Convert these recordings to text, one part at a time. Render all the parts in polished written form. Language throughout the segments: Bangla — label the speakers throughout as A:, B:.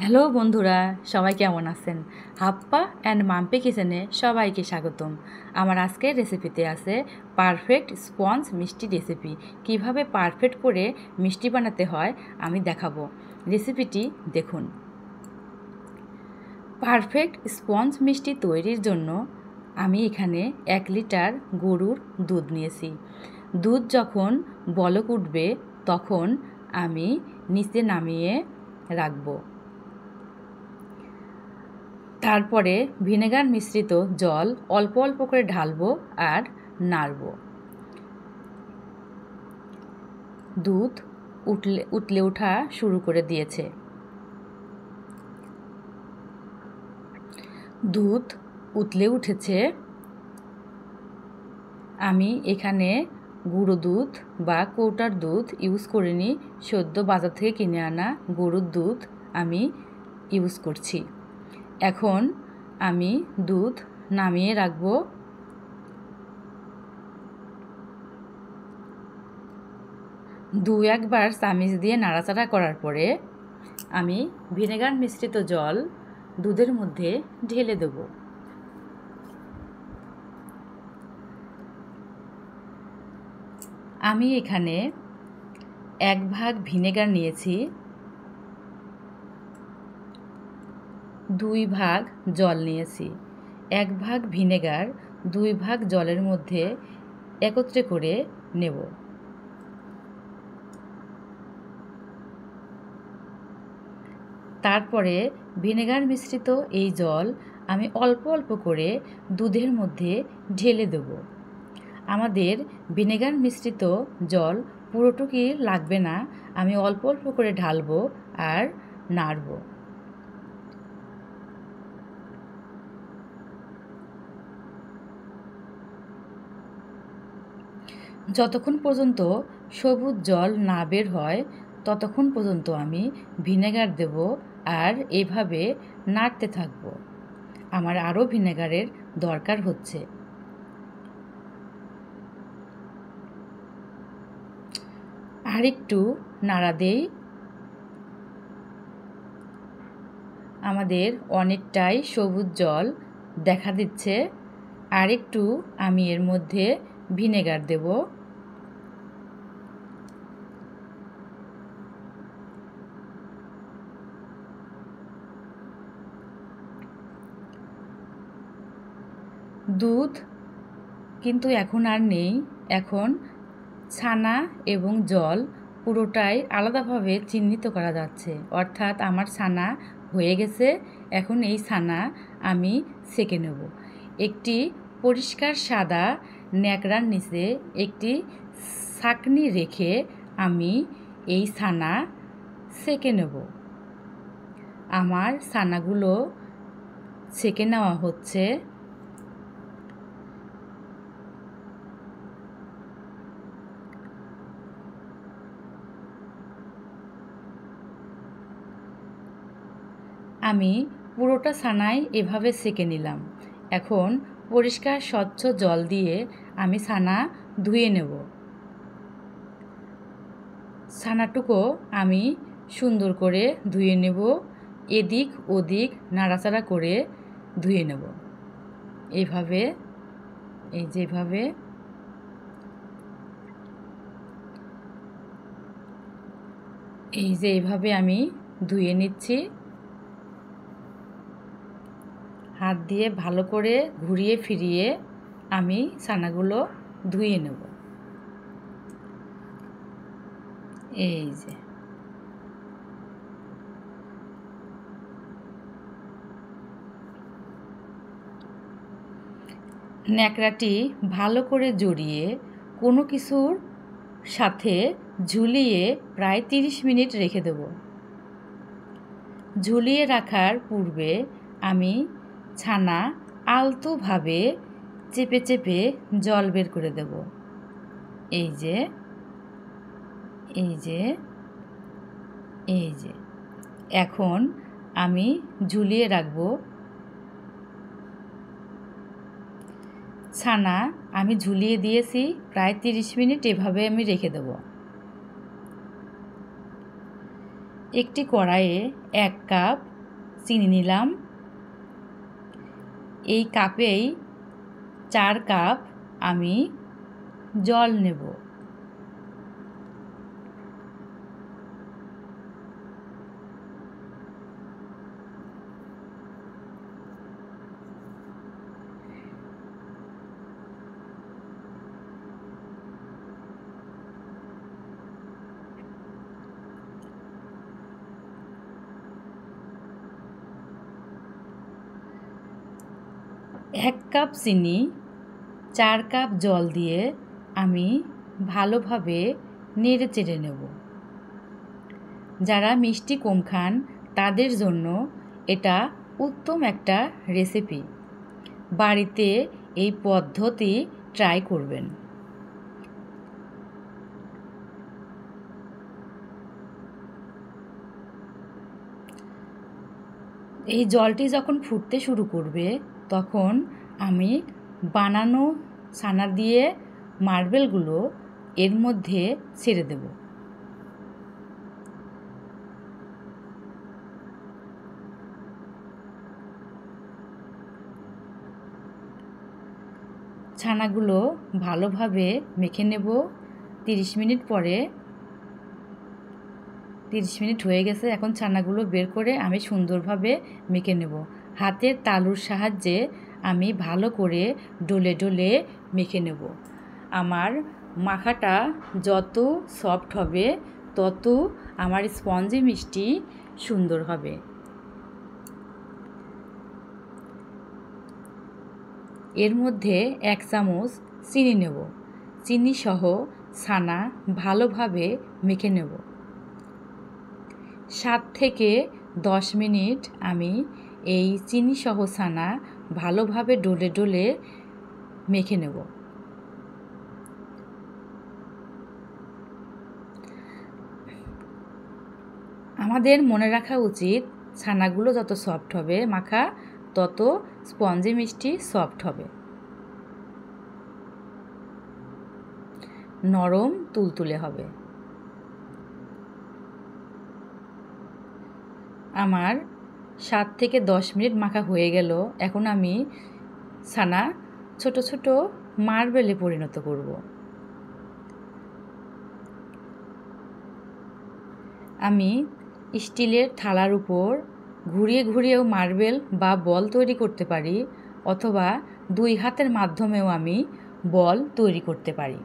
A: হ্যালো বন্ধুরা, সবাই কেমন আছেন? হাপ্পা অ্যান্ড মাম্পি কিচেনে সবাইকে স্বাগতম। আমার আজকের রেসিপিতে আছে পারফেক্ট স্পঞ্জ মিষ্টি রেসিপি। কিভাবে পারফেক্ট করে মিষ্টি বানাতে হয় আমি দেখাবো। রেসিপিটি দেখুন। পারফেক্ট স্পঞ্জ মিষ্টি তৈরির জন্য আমি এখানে 1 লিটার গরুর দুধ নিয়েছি। দুধ যখন বলক উঠবে তখন আমি নিচে নামিয়ে রাখবো। তারপরে ভিনেগার মিশ্রিত জল অল্প অল্প করে ঢালবো আর নাড়ব। দুধ উতলে ওঠা শুরু করে দিয়েছে। দুধ উতলে উঠেছে। আমি এখানে গুঁড়ো দুধ বা কৌটার দুধ ইউজ করিনি, সদ্য বাজার থেকে কিনে আনা গরুর দুধ আমি ইউজ করছি। এখন আমি দুধ নামিয়ে রাখবো। একবার চামিচ দিয়ে নাড়াচাড়া করার পরে আমি ভিনেগার মিশ্রিত জল দুধের মধ্যে ঢেলে দেব। আমি এখানে 1 ভাগ ভিনেগার নিয়েছি, 2 ভাগ জল নিয়েছি। 1 ভাগ ভিনেগার 2 ভাগ জলের মধ্যে একত্রে করে নেব। তারপরে ভিনেগার মিশ্রিত এই জল আমি অল্প অল্প করে দুধের মধ্যে ঢেলে দেব। আমাদের ভিনেগার মিশ্রিত জল পুরোটুকু লাগবে না, আমি অল্প অল্প করে ঢালবো আর নাড়ব। যতক্ষণ পর্যন্ত সবুজ জল না বের হয় ততক্ষণ পর্যন্ত আমি ভিনেগার দেব আর এভাবে নাড়তে থাকব। আমার আরও ভিনেগারের দরকার হচ্ছে। আর একটু নাড়া দেই। আমাদের অনেকটাই সবুজ জল দেখা দিচ্ছে। আর একটু আমি এর মধ্যে ভিনেগার দেব। দুধ কিন্তু এখন আর নেই, এখন ছানা এবং জল পুরোটাই আলাদাভাবে চিহ্নিত করা যাচ্ছে। অর্থাৎ আমার ছানা হয়ে গেছে। এখন এই ছানা আমি ছেঁকে নেব। একটি পরিষ্কার সাদা ন্যাকড়ার নিচে একটি ছাঁকনি রেখে আমি এই ছানা ছেঁকে নেব। আমার ছানাগুলো ছেঁকে নেওয়া হচ্ছে। আমি পুরোটা ছানাই এভাবে ছেঁকে নিলাম। এখন পরিষ্কার স্বচ্ছ জল দিয়ে আমি ছানা ধুয়ে নেব। ছানাটুকু আমি সুন্দর করে ধুয়ে নেব, এদিক ওদিক নাড়াচাড়া করে ধুয়ে নেব। এইভাবে, এই যেভাবে এইভাবে আমি ধুয়ে নিচ্ছি। হাত দিয়ে ভালো করে ঘুরিয়ে ফিরিয়ে আমি ছানাগুলো ধুয়ে নেব। এই যে ন্যাকড়াটি ভালো করে জড়িয়ে কোনো কিছুর সাথে ঝুলিয়ে প্রায় 30 মিনিট রেখে দেব। ঝুলিয়ে রাখার পূর্বে আমি ছানা আলতোভাবে চেপে চেপে জল বের করে দেব। এই যে এই যে এই যে এখন আমি ঝুলিয়ে রাখব। ছানা আমি ঝুলিয়ে দিয়েছি, প্রায় 30 মিনিট এভাবে আমি রেখে দেব। একটি কড়াইয়ে 1 কাপ চিনি নিলাম। এই কাপেই 4 কাপ আমি জল নেব। এক কাপ চিনি 4 কাপ জল দিয়ে আমি ভালোভাবে নেড়ে চেড়ে নেব। যারা মিষ্টি কম খান তাদের জন্য এটা উত্তম একটা রেসিপি। বাড়িতে এই পদ্ধতি ট্রাই করবেন। এই জলটি যখন ফুটতে শুরু করবে তখন আমি বানানো ছানা দিয়ে মার্বেলগুলো এর মধ্যে ছেড়ে দেব। ছানাগুলো ভালোভাবে মেখে নেব। 30 মিনিট পরে 30 মিনিট হয়ে গেছে। এখন ছানাগুলো বের করে আমি সুন্দরভাবে মেখে নেব। হাতের তালুর সাহায্যে আমি ভালো করে ডলে ডলে মেখে নেব। আমার মাখাটা যত সফট হবে তত আমার স্পঞ্জি মিষ্টি সুন্দর হবে। এর মধ্যে 1 চামচ চিনি নেব। চিনি সহ ছানা ভালোভাবে মেখে নেব। 7 থেকে 10 মিনিট আমি এই চিনি সহ ছানা ভালোভাবে ডলে ডলে মেখে নেব। আমাদের মনে রাখা উচিত ছানাগুলো যত সফট হবে মাখা তত স্পঞ্জি মিষ্টি সফট হবে, নরম তুলতুলে হবে। আমার 7 থেকে 10 মিনিট মাখা হয়ে গেল। এখন আমি ছানা ছোট ছোট মার্বেলে পরিণত করব। আমি স্টিলের থালার উপর ঘুরিয়ে ঘুরিয়েও মার্বেল বা বল তৈরি করতে পারি, অথবা 2 হাতের মাধ্যমেও আমি বল তৈরি করতে পারি।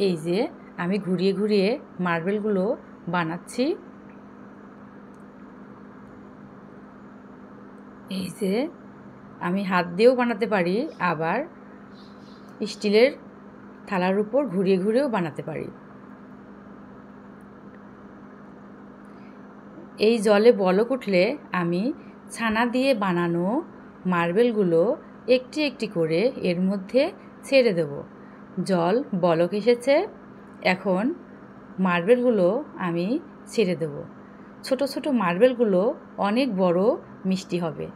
A: এই যে আমি ঘুরিয়ে ঘুরিয়ে মার্বেলগুলো বানাচ্ছি। এই যে আমি হাত দিয়েও বানাতে পারি, আবার স্টিলের থালার উপর ঘুরিয়ে ঘুরিয়েও বানাতে পারি। এই জলে বলক উঠলে আমি ছানা দিয়ে বানানো মার্বেলগুলো একটি একটি করে এর মধ্যে ছেড়ে দেব। জল বলক এসেছে, এখন মার্বেলগুলো আমি ছেড়ে দেব। ছোট ছোট মার্বেলগুলো অনেক বড় মিষ্টি হবে,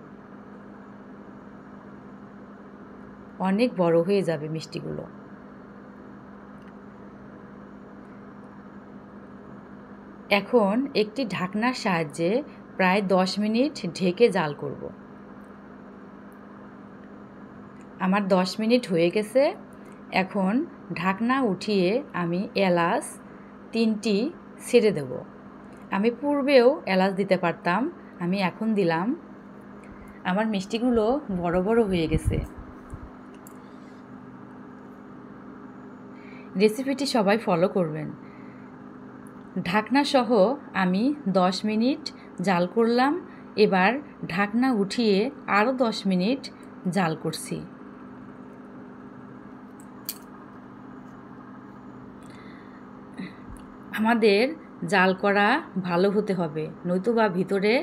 A: অনেক বড় হয়ে যাবে মিষ্টিগুলো। এখন একটি ঢাকনার সাহায্যে প্রায় 10 মিনিট ঢেকে জাল করব। আমার 10 মিনিট হয়ে গেছে। এখন ঢাকনা উঠিয়ে আমি এলাচ 3টি ছেড়ে দেব। আমি পূর্বেও এলাচ দিতে পারতাম, আমি এখন দিলাম। আমার মিষ্টিগুলো বড় বড় হয়ে গেছে। রেসিপিটি সবাই ফলো করবেন। ঢাকনা সহ আমি 10 মিনিট জাল করলাম। এবার ঢাকনা উঠিয়ে আরও 10 মিনিট জাল করছি। আমাদের জাল করা ভালো হতে হবে, নতুবা ভিতরে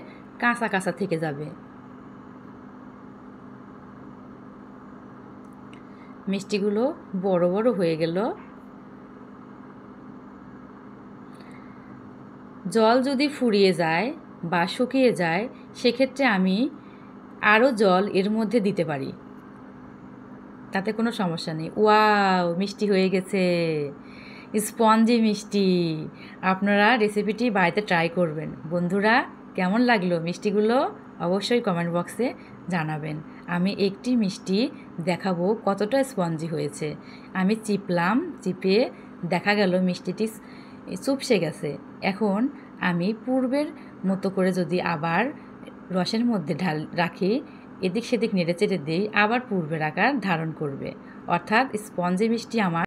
A: কাঁচা কাঁচা থেকে যাবে। মিষ্টিগুলো বড় বড় হয়ে গেল। জল যদি ফুরিয়ে যায় বা শুকিয়ে যায় সেক্ষেত্রে আমি আরও জল এর মধ্যে দিতে পারি, তাতে কোনো সমস্যা নেই। ওয়াও, মিষ্টি হয়ে গেছে। স্পঞ্জি মিষ্টি। আপনারা রেসিপিটি বাড়িতে ট্রাই করবেন। বন্ধুরা, কেমন লাগলো মিষ্টিগুলো অবশ্যই কমেন্ট বক্সে জানাবেন। আমি একটি মিষ্টি দেখাবো কতটা স্পঞ্জি হয়েছে। আমি চিপলাম, চিপে দেখা গেল মিষ্টিটি চুপসে গেছে। এখন আমি পূর্বের মতো করে যদি আবার রসের মধ্যে রাখি, এদিক সেদিক নেড়ে চেড়ে দিই, আবার পূর্বের আকার ধারণ করবে। অর্থাৎ স্পঞ্জি মিষ্টি আমার